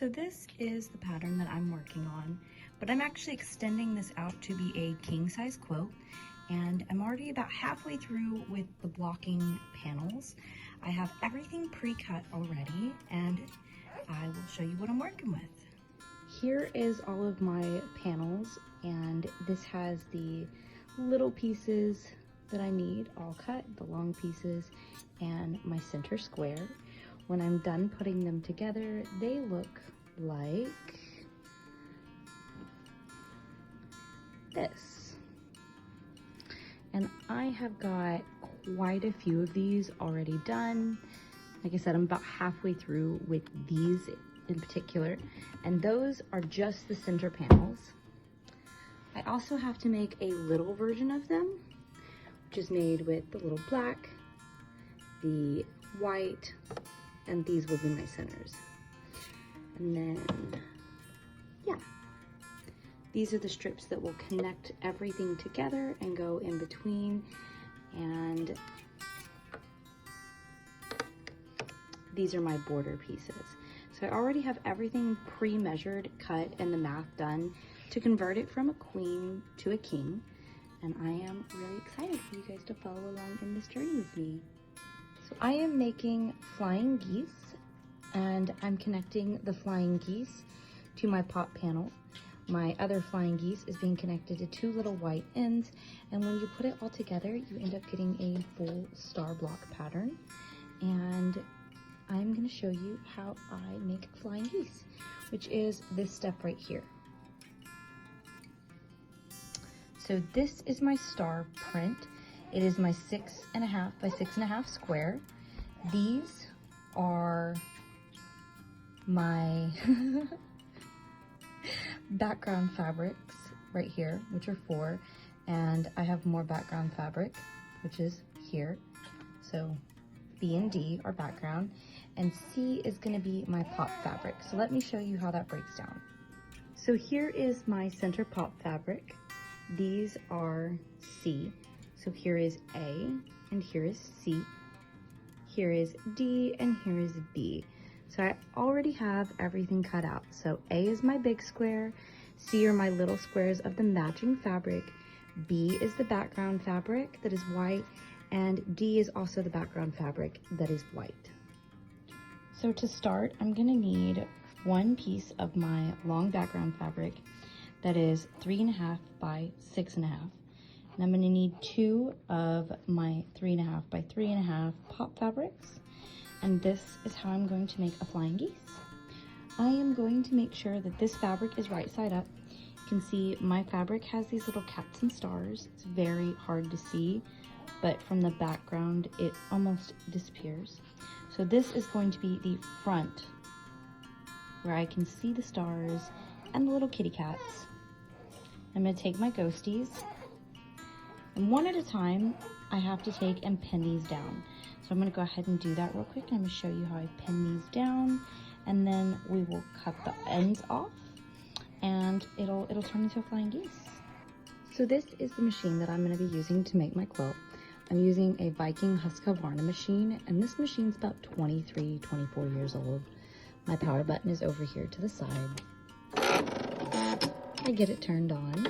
So this is the pattern that I'm working on, but I'm actually extending this out to be a king size quilt, and I'm already about halfway through with the blocking panels. I have everything pre-cut already, and I will show you what I'm working with. Here is all of my panels, and this has the little pieces that I need all cut, the long pieces, and my center square. When I'm done putting them together, they look like this. And I have got quite a few of these already done. Like I said, I'm about halfway through with these in particular, and those are just the center panels. I also have to make a little version of them, which is made with the little black, the white, and these will be my centers. And then, yeah, these are the strips that will connect everything together and go in between. And these are my border pieces. So I already have everything pre-measured, cut, and the math done to convert it from a queen to a king. And I am really excited for you guys to follow along in this journey with me. So I am making flying geese, and I'm connecting the flying geese to my pop panel. My other flying geese is being connected to two little white ends, and when you put it all together, you end up getting a full star block pattern. And I'm going to show you how I make flying geese, which is this step right here. So this is my star print. It is my 6.5 by 6.5 square. These are my background fabrics right here, which are 4, and I have more background fabric, which is here. So B and D are background, and C is going to be my pop fabric. So let me show you how that breaks down. So here is my center pop fabric. These are C. So here is A, and here is C. Here is D, and here is B. So I already have everything cut out. So A is my big square, C are my little squares of the matching fabric, B is the background fabric that is white, and D is also the background fabric that is white. So to start, I'm gonna need one piece of my long background fabric that is 3.5 by 6.5. And I'm gonna need 2 of my 3.5 by 3.5 pop fabrics. And this is how I'm going to make a flying geese. I am going to make sure that this fabric is right side up. You can see my fabric has these little cats and stars. It's very hard to see, but from the background, it almost disappears. So this is going to be the front, where I can see the stars and the little kitty cats. I'm gonna take my ghosties, and one at a time, I have to take and pin these down. So I'm gonna go ahead and do that real quick. I'm gonna show you how I pin these down, and then we will cut the ends off, and it'll turn into a flying geese. So this is the machine that I'm gonna be using to make my quilt. I'm using a Viking Husqvarna machine, and this machine's about 23, 24 years old. My power button is over here to the side. I get it turned on,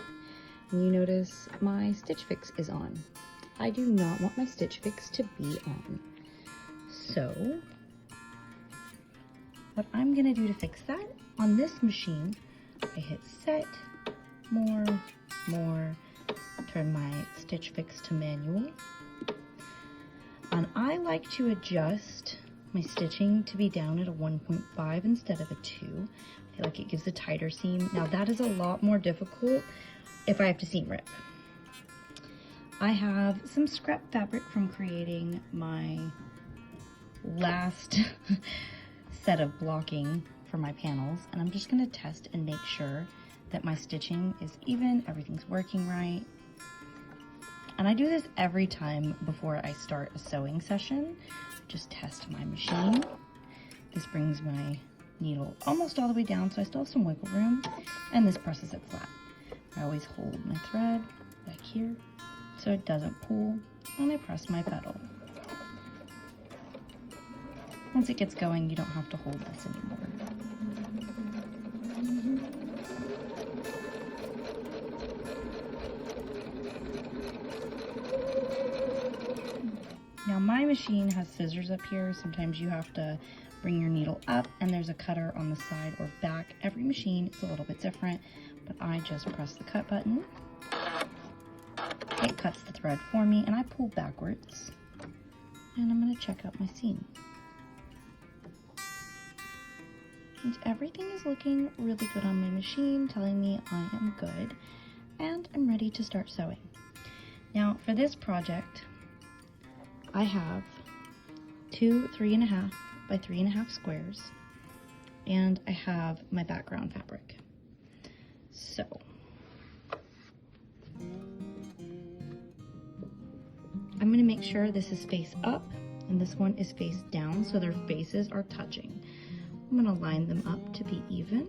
and you notice my Stitch Fix is on. I do not want my Stitch Fix to be on. So what I'm gonna do to fix that, on this machine, I hit set, more, turn my Stitch Fix to manual. And I like to adjust my stitching to be down at a 1.5 instead of a 2. I feel like it gives a tighter seam. Now that is a lot more difficult if I have to seam rip. I have some scrap fabric from creating my last set of blocking for my panels, and I'm just gonna test and make sure that my stitching is even, everything's working right. And I do this every time before I start a sewing session. Just test my machine. This brings my needle almost all the way down, so I still have some wiggle room, and this presses it flat. I always hold my thread back here so it doesn't pull, and I press my pedal. Once it gets going, you don't have to hold this anymore. machine has scissors up here. Sometimes you have to bring your needle up and there's a cutter on the side or back. Every machine is a little bit different, but I just press the cut button. It cuts the thread for me and I pull backwards. And I'm going to check out my seam. And everything is looking really good on my machine, telling me I am good. And I'm ready to start sewing. Now for this project, I have two 3.5 by 3.5 squares, and I have my background fabric. So I'm going to make sure this is face up and this one is face down so their faces are touching. I'm going to line them up to be even.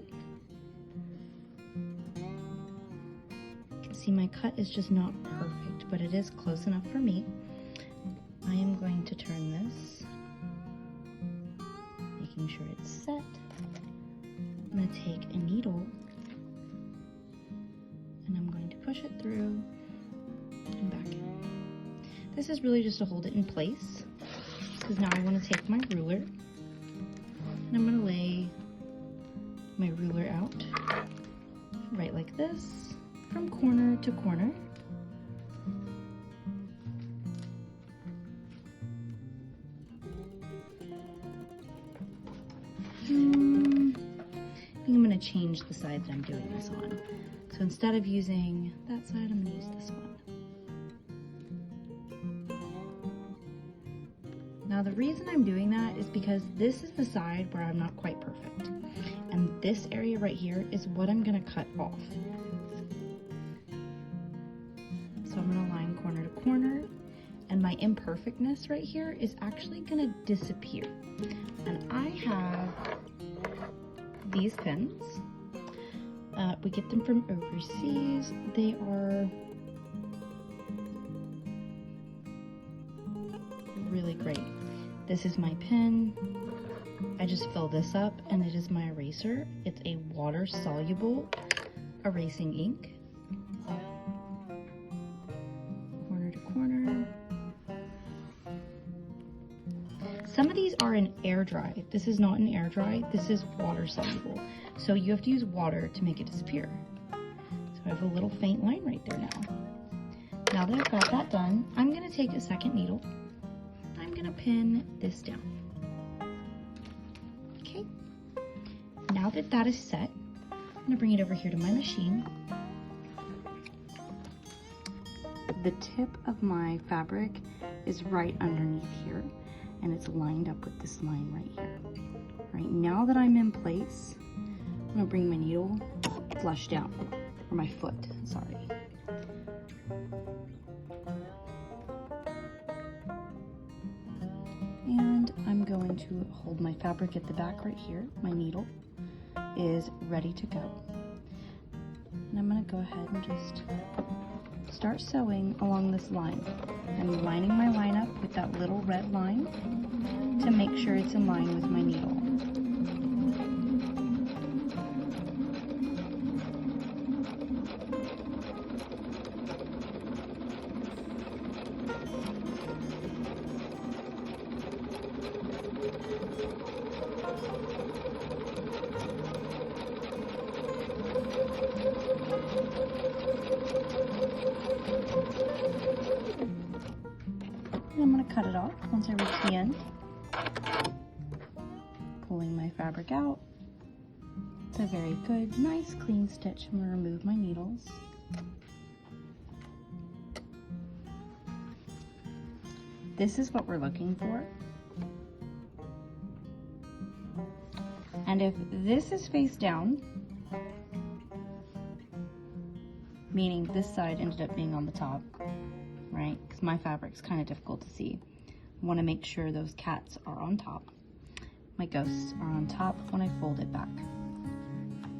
See, my cut is just not perfect, but it is close enough for me. I am going to turn this, making sure it's set. I'm going to take a needle and I'm going to push it through and back in. This is really just to hold it in place, because now I want to take my ruler and I'm going to lay my ruler out right like this from corner to corner. I think I'm going to change the side that I'm doing this on. So instead of using that side, I'm going to use this one. Now the reason I'm doing that is because this is the side where I'm not quite perfect. And this area right here is what I'm going to cut off. So I'm going to line corner to corner. And my imperfectness right here is actually going to disappear. And I have these pins. We get them from overseas. They are really great. This is my pen. I just fill this up and it is my eraser. It's a water soluble erasing ink. Corner to corner. Some of these are in air dry. This is not an air dry. This is water soluble. So you have to use water to make it disappear. So I have a little faint line right there now. Now that I've got that done, I'm going to take a second needle. I'm going to pin this down. Okay. Now that that is set, I'm going to bring it over here to my machine. The tip of my fabric is right underneath here, and it's lined up with this line right here. Right, now that I'm in place, I'm going to bring my needle flush down, or my foot, sorry. And I'm going to hold my fabric at the back right here. My needle is ready to go. And I'm going to go ahead and just start sewing along this line. I'm lining my line up with that little red line to make sure it's in line with my needle. I'm going to cut it off once I reach the end. Pulling my fabric out. It's a very good, nice, clean stitch. I'm going to remove my needles. This is what we're looking for. And if this is face down, meaning this side ended up being on the top, right? Because my fabric's kind of difficult to see. I want to make sure those cats are on top. My ghosts are on top when I fold it back.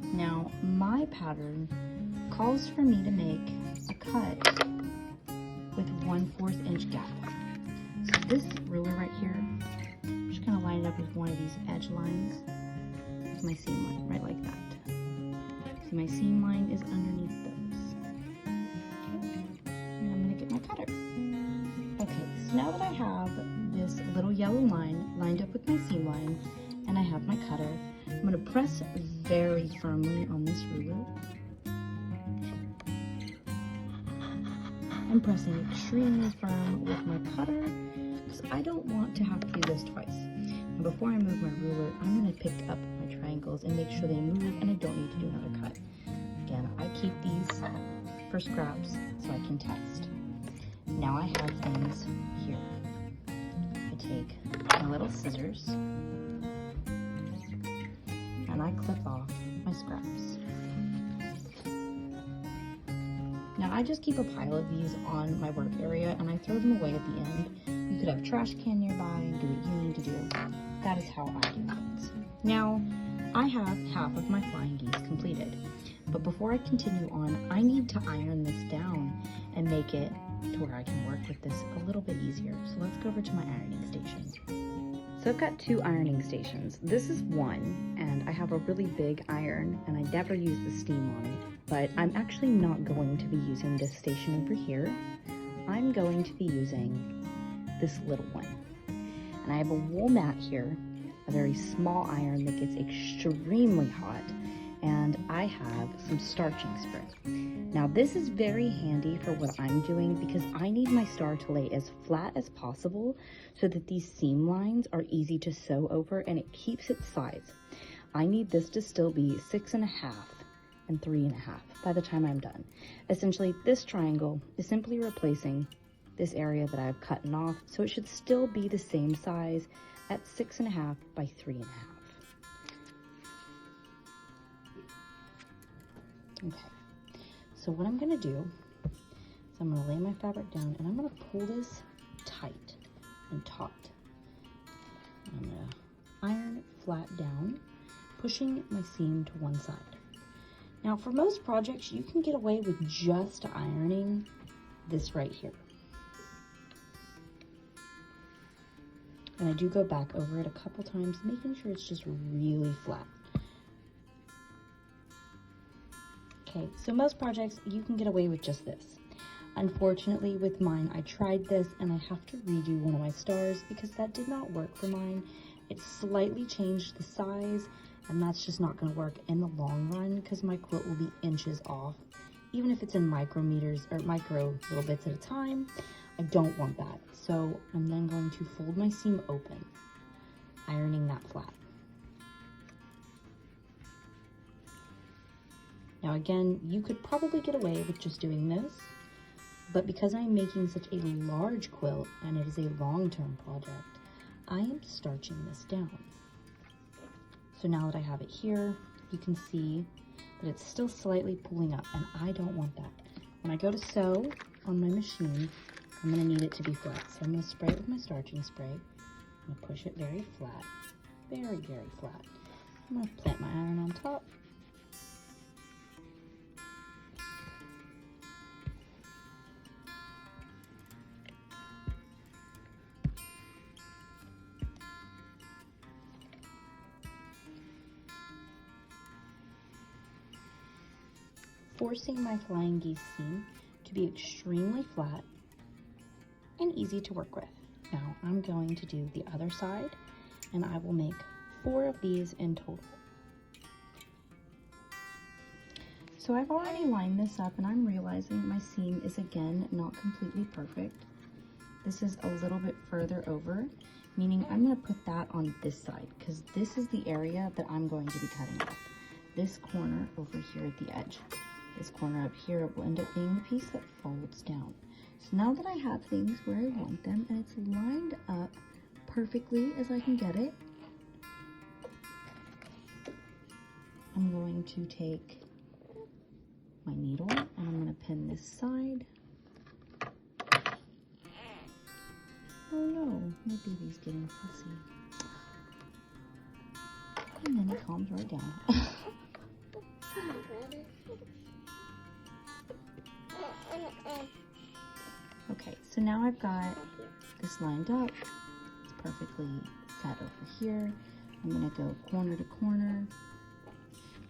Now, my pattern calls for me to make a cut with 1/4 inch gap. So this ruler right here, I'm just going to line it up with one of these edge lines. It's my seam line, right like that. See, my seam line is underneath those. Okay. And I'm going to get my cutter. Okay, so now that I have this yellow line lined up with my seam line, and I have my cutter. I'm going to press very firmly on this ruler. I'm pressing extremely firm with my cutter because I don't want to have to do this twice. And before I move my ruler, I'm going to pick up my triangles and make sure they move and I don't need to do another cut. Again, I keep these for scraps so I can test. Now I have things here. I take my little scissors and I clip off my scraps. Now I just keep a pile of these on my work area and I throw them away at the end. You could have a trash can nearby and do what you need to do. That is how I do things. Now I have half of my flying geese completed, but before I continue on, I need to iron this down and make it to where I can work with this a little bit easier. So let's go over to my ironing station. So I've got 2 ironing stations. This is one, and I have a really big iron, and I never use the steam on it, but I'm actually not going to be using this station over here. I'm going to be using this little one. And I have a wool mat here, a very small iron that gets extremely hot, and I have some starching spray. Now this is very handy for what I'm doing because I need my star to lay as flat as possible so that these seam lines are easy to sew over and it keeps its size. I need this to still be 6.5 and 3.5 by the time I'm done. Essentially, this triangle is simply replacing this area that I've cut off, so it should still be the same size at 6.5 by 3.5. Okay, so what I'm gonna do is I'm gonna lay my fabric down and I'm gonna pull this tight and taut. I'm gonna iron it flat down, pushing my seam to one side. Now for most projects, you can get away with just ironing this right here. And I do go back over it a couple times, making sure it's just really flat. Okay, so most projects, you can get away with just this. Unfortunately, with mine, I tried this and I have to redo one of my stars because that did not work for mine. It slightly changed the size, and that's just not gonna work in the long run because my quilt will be inches off. Even if it's in micrometers or micro little bits at a time, I don't want that. So I'm then going to fold my seam open, ironing that flat. Now again, you could probably get away with just doing this, but because I'm making such a large quilt and it is a long-term project, I am starching this down. So now that I have it here, you can see that it's still slightly pulling up, and I don't want that. When I go to sew on my machine, I'm gonna need it to be flat. So I'm gonna spray it with my starching spray. I'm gonna push it very flat, very, very flat. I'm gonna plant my iron on top. Forcing my flying geese seam to be extremely flat and easy to work with. Now I'm going to do the other side, and I will make 4 of these in total. So I've already lined this up and I'm realizing my seam is again not completely perfect. This is a little bit further over, meaning I'm going to put that on this side because this is the area that I'm going to be cutting off. This corner over here at the edge. This corner up here will end up being the piece that folds down. So now that I have things where I want them and it's lined up perfectly as I can get it, I'm going to take my needle and I'm going to pin this side. Oh no, my baby's getting fussy. And then it calms right down. Okay, so now I've got this lined up. It's perfectly set over here. I'm gonna go corner to corner.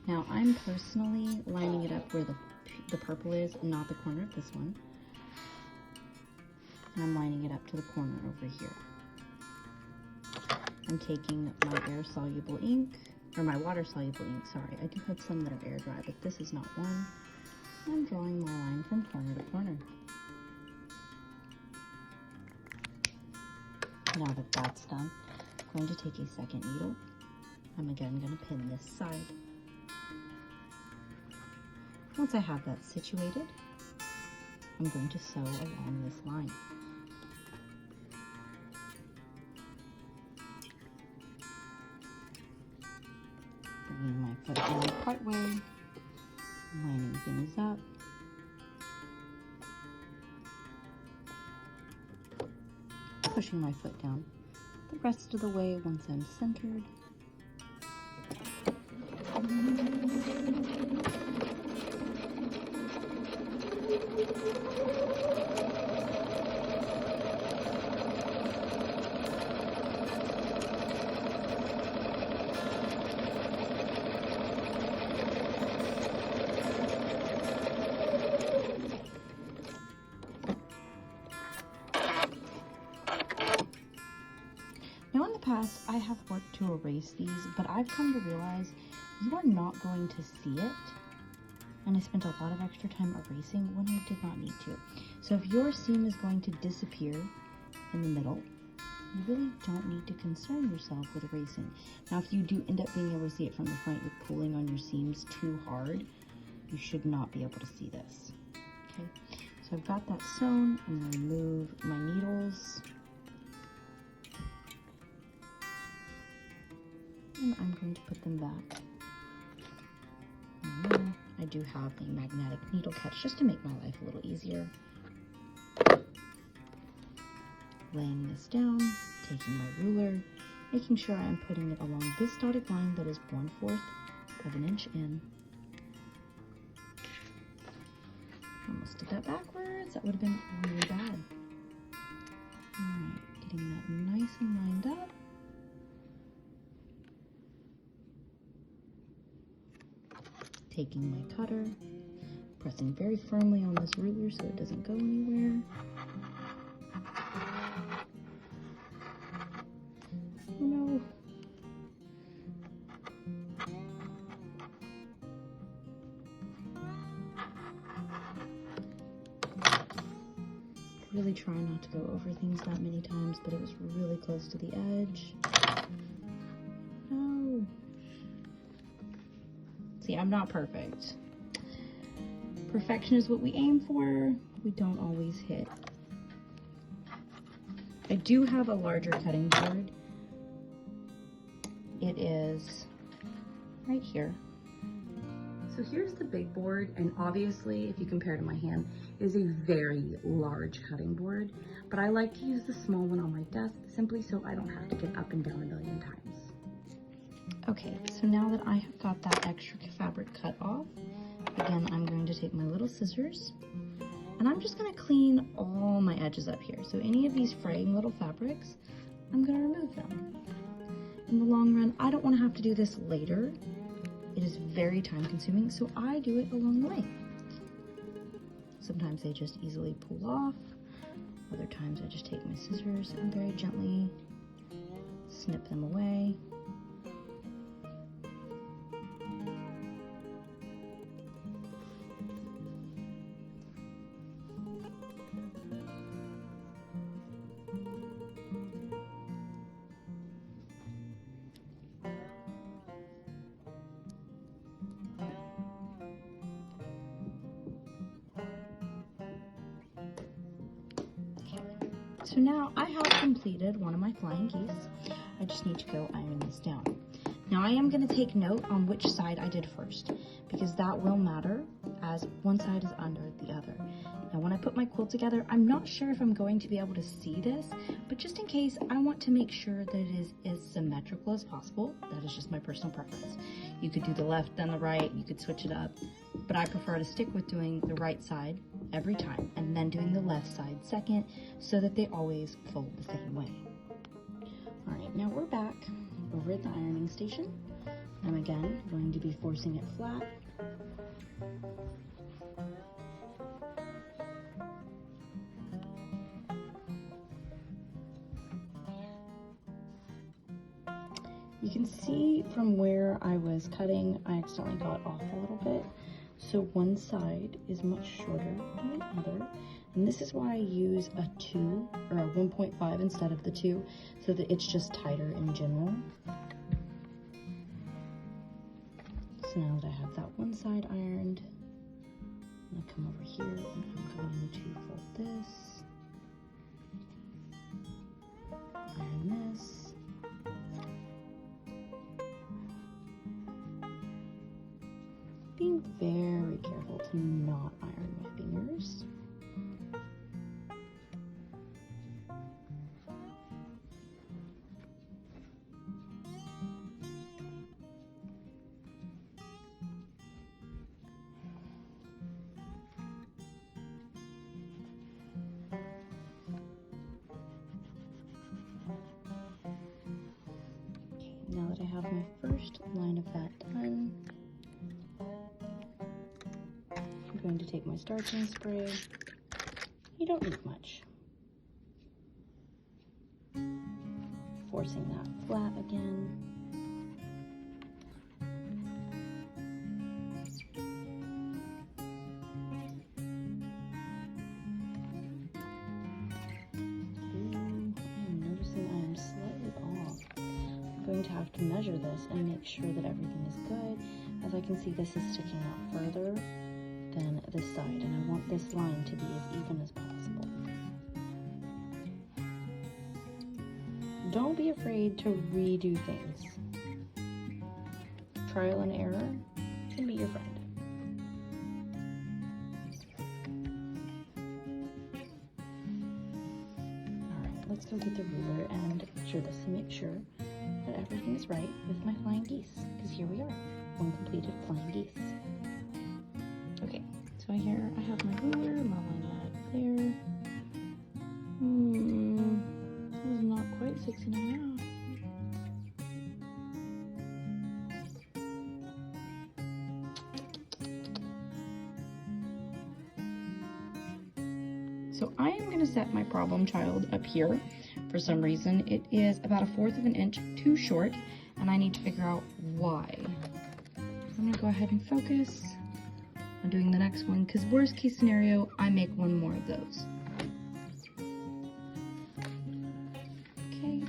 Now I'm personally lining it up where the purple is, not the corner of this one. And I'm lining it up to the corner over here. I'm taking my air-soluble ink, or my water-soluble ink, sorry. I do have some that are air dry, but this is not one. I'm drawing my line from corner to corner. Now that that's done, I'm going to take a second needle. I'm again going to pin this side. Once I have that situated, I'm going to sew along this line. Bringing my foot down partway, lining things up. Pushing my foot down the rest of the way once I'm centered. Now in the past, I have worked to erase these, but I've come to realize you are not going to see it. And I spent a lot of extra time erasing when I did not need to. So if your seam is going to disappear in the middle, you really don't need to concern yourself with erasing. Now, if you do end up being able to see it from the front, you're pulling on your seams too hard, you should not be able to see this. Okay, so I've got that sewn. I'm going to remove my needles. And I'm going to put them back. I do have a magnetic needle catch just to make my life a little easier. Laying this down, taking my ruler, making sure I'm putting it along this dotted line that is 1/4 of an inch in. Almost did that backwards. That would have been really bad. Alright, getting that nice and lined up. Taking my cutter, pressing very firmly on this ruler so it doesn't go anywhere. Oh no. Really try not to go over things that many times, but it was really close to the edge. No. See, I'm not perfect. Perfection is what we aim for. We don't always hit. I do have a larger cutting board. It is right here. So here's the big board, and obviously, if you compare to my hand, it is a very large cutting board, but I like to use the small one on my desk simply so I don't have to get up and down a million times. Okay, so now that I have got that extra fabric cut off, again, I'm going to take my little scissors, and I'm just going to clean all my edges up here. So any of these fraying little fabrics, I'm going to remove them. In the long run, I don't want to have to do this later. It is very time consuming, so I do it along the way. Sometimes they just easily pull off. Other times I just take my scissors and very gently snip them away. So now I have completed one of my flying geese. I just need to go iron this down. Now I am going to take note on which side I did first, because that will matter as one side is under the other. Now when I put my quilt together, I'm not sure if I'm going to be able to see this, but just in case, I want to make sure that it is as symmetrical as possible. That is just my personal preference. You could do the left then the right, you could switch it up, but I prefer to stick with doing the right side every time and then doing the left side second so that they always fold the same way. All right, now we're back over at the ironing station. I'm again going to be forcing it flat. You can see from where I was cutting, I accidentally got off a little bit. So one side is much shorter than the other. And this is why I use a 2 or a 1.5 instead of the 2, so that it's just tighter in general. So now that I have that one side ironed, I'm gonna come over here and I'm going to fold this, iron this, being very careful to not iron my fingers. Now that I have my first line of that done, I'm going to take my starching spray. You don't need much. Forcing that flat again. I'm noticing I am slightly off. I'm going to have to measure this and make sure that everything is good. As I can see, this is sticking out further than this side, and I want this line to be as even as possible. Don't be afraid to redo things. Trial and error can be your friend. Alright, let's go get the ruler and measure this and make sure that everything is right with my flying geese. Because here we are, one completed flying geese. Okay, so here I have my ruler, my line out there. That was not quite 6.5. So I am going to set my problem child up here. For some reason, it is about 1/4 of an inch too short, and I need to figure out why. I'm going to go ahead and focus on doing the next one, because worst case scenario, I make one more of those. Okay.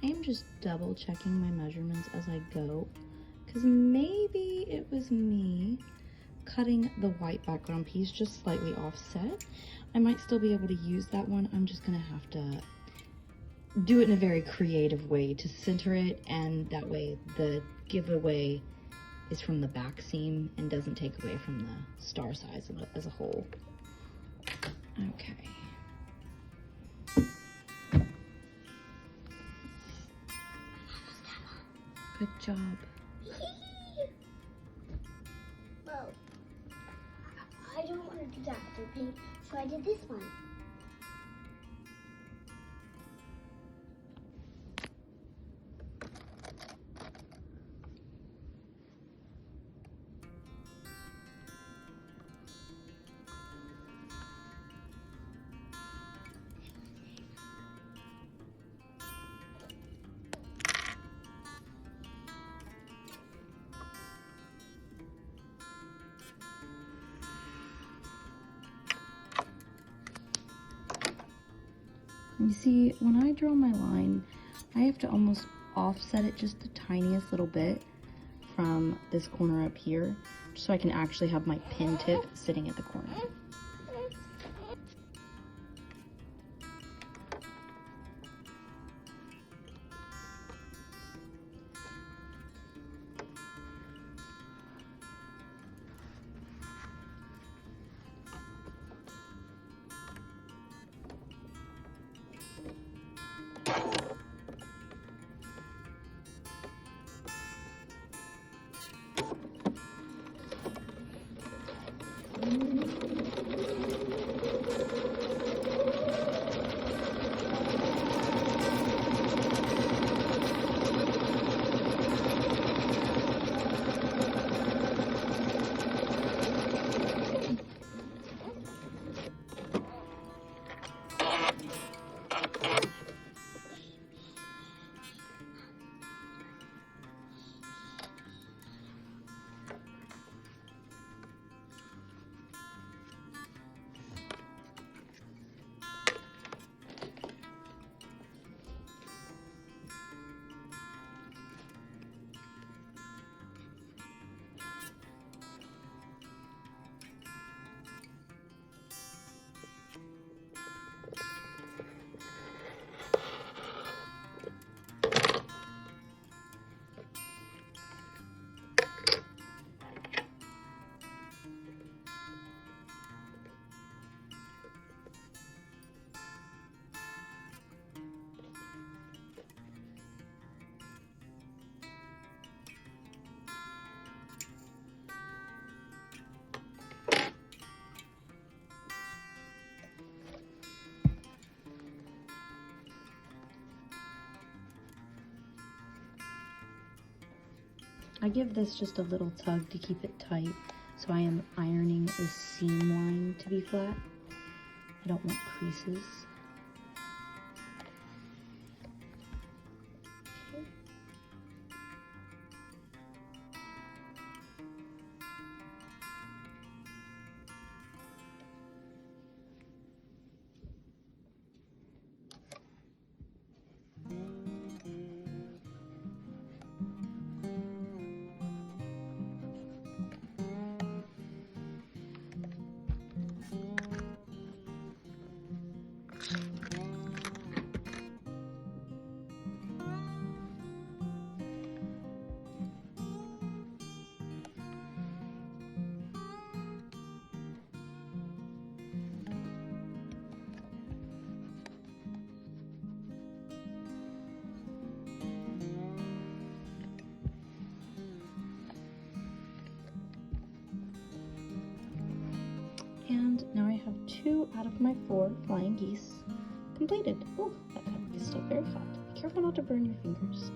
I am just double checking my measurements as I go, because maybe it was me cutting the white background piece just slightly offset. I might still be able to use that one. I'm just gonna have to do it in a very creative way to center it, and that way the giveaway is from the back seam and doesn't take away from the star size of it as a whole. Okay. Good job. Well, I don't want to do that other paint, so I did this one. You see, when I draw my line, I have to almost offset it just the tiniest little bit from this corner up here, so I can actually have my pin tip sitting at the corner. I give this just a little tug to keep it tight, so I am ironing the seam line to be flat. I don't want creases. And now I have 2 out of my 4 flying geese completed. Oh, that fabric is still very hot. Be careful not to burn your fingers.